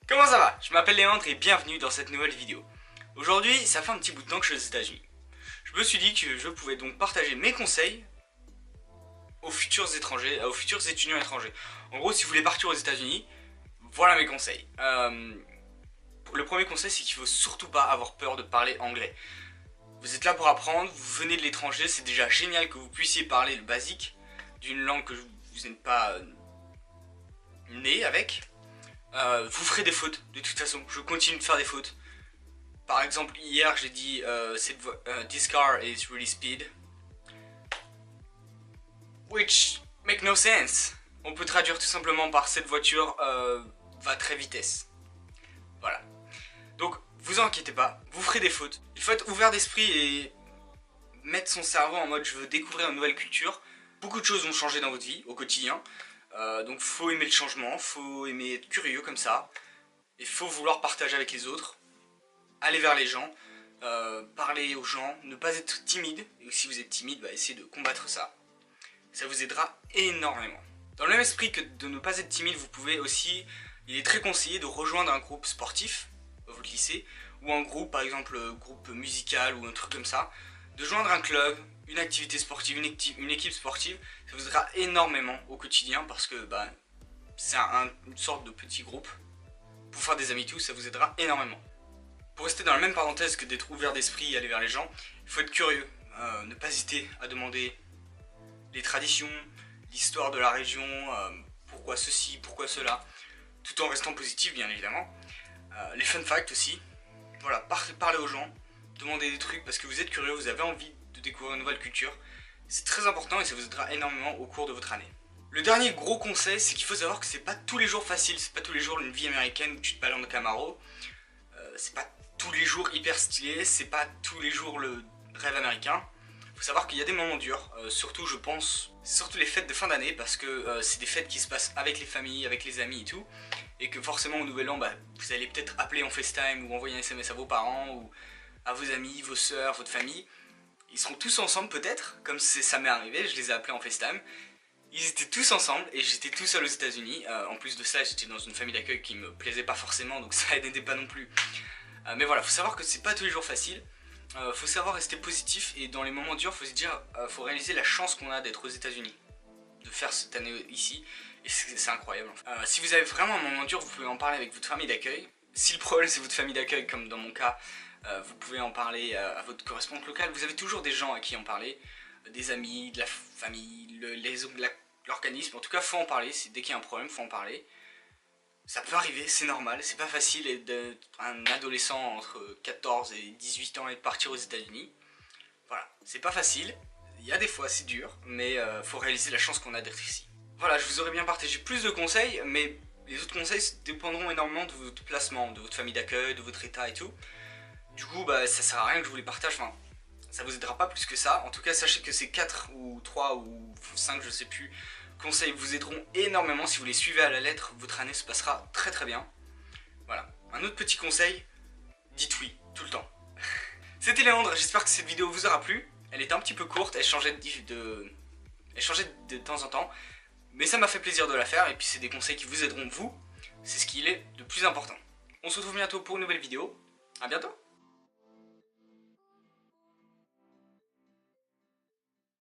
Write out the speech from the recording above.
Comment ça va? Je m'appelle Léandre et bienvenue dans cette nouvelle vidéo. Aujourd'hui, ça fait un petit bout de temps que je suis aux États-Unis. Je me suis dit que je pouvais donc partager mes conseils aux futurs étrangers, aux futurs étudiants étrangers. En gros, si vous voulez partir aux États-Unis, voilà mes conseils. Le premier conseil, c'est qu'il ne faut surtout pas avoir peur de parler anglais. Vous êtes là pour apprendre, vous venez de l'étranger, c'est déjà génial que vous puissiez parler le basique d'une langue que vous n'êtes pas né avec. Vous ferez des fautes, de toute façon, je continue de faire des fautes. Par exemple, hier j'ai dit this car is really speed, which make no sense. On peut traduire tout simplement par cette voiture va très vitesse. Voilà. Donc, vous inquiétez pas, vous ferez des fautes. Il faut être ouvert d'esprit et mettre son cerveau en mode je veux découvrir une nouvelle culture. Beaucoup de choses vont changer dans votre vie au quotidien. Donc faut aimer le changement, faut aimer être curieux comme ça. Et faut vouloir partager avec les autres. Aller vers les gens, parler aux gens, ne pas être timide. Et si vous êtes timide, essayez de combattre ça. Ça vous aidera énormément. Dans le même esprit que de ne pas être timide, vous pouvez aussi, il est très conseillé de rejoindre un groupe sportif, votre lycée, ou un groupe, par exemple, groupe musical ou un truc comme ça. De joindre un club, une activité sportive, une équipe sportive, ça vous aidera énormément au quotidien parce que c'est une sorte de petit groupe. Pour faire des amis tous, ça vous aidera énormément. Pour rester dans la même parenthèse que d'être ouvert d'esprit et aller vers les gens, il faut être curieux. Ne pas hésiter à demander les traditions, l'histoire de la région, pourquoi ceci, pourquoi cela, tout en restant positif bien évidemment. Les fun facts aussi. Voilà, parlez aux gens, demandez des trucs parce que vous êtes curieux, vous avez envie de découvrir une nouvelle culture. C'est très important et ça vous aidera énormément au cours de votre année. Le dernier gros conseil, c'est qu'il faut savoir que c'est pas tous les jours facile, c'est pas tous les jours une vie américaine où tu te balades en Camaro. C'est pas tous les jours hyper stylé, c'est pas tous les jours le rêve américain. Faut savoir qu'il y a des moments durs, surtout je pense, surtout les fêtes de fin d'année parce que c'est des fêtes qui se passent avec les familles, avec les amis et tout. Et que forcément au nouvel an, vous allez peut-être appeler en FaceTime ou envoyer un SMS à vos parents ou à vos amis, vos soeurs, votre famille. Ils seront tous ensemble peut-être, comme ça m'est arrivé, je les ai appelés en FaceTime. Ils étaient tous ensemble et j'étais tout seul aux États-Unis. En plus de ça, j'étais dans une famille d'accueil qui me plaisait pas forcément, donc ça n'aidait pas non plus. Mais voilà, faut savoir que c'est pas tous les jours facile. Faut savoir rester positif et dans les moments durs, faut se dire, faut réaliser la chance qu'on a d'être aux États-Unis, de faire cette année ici. Et c'est incroyable. Si vous avez vraiment un moment dur, vous pouvez en parler avec votre famille d'accueil. Si le problème c'est votre famille d'accueil, comme dans mon cas, vous pouvez en parler à votre correspondante locale. Vous avez toujours des gens à qui en parler, des amis, de la famille, l'organisme. En tout cas, faut en parler. Dès qu'il y a un problème, faut en parler. Ça peut arriver, c'est normal. C'est pas facile d'être un adolescent entre 14 et 18 ans et de partir aux États-Unis. Voilà, c'est pas facile. Il y a des fois c'est dur, mais faut réaliser la chance qu'on a d'être ici. Voilà, je vous aurais bien partagé plus de conseils, mais les autres conseils dépendront énormément de votre placement, de votre famille d'accueil, de votre état et tout. Du coup, ça sert à rien que je vous les partage, enfin, ça vous aidera pas plus que ça. En tout cas, sachez que ces 4 ou 3 ou 5, je sais plus, conseils vous aideront énormément. Si vous les suivez à la lettre, votre année se passera très très bien. Voilà, un autre petit conseil, dites oui, tout le temps. C'était Léandre, j'espère que cette vidéo vous aura plu. Elle était un petit peu courte, elle changeait de temps en temps. Mais ça m'a fait plaisir de la faire et puis c'est des conseils qui vous aideront vous. C'est ce qui est le plus important. On se retrouve bientôt pour une nouvelle vidéo. A bientôt.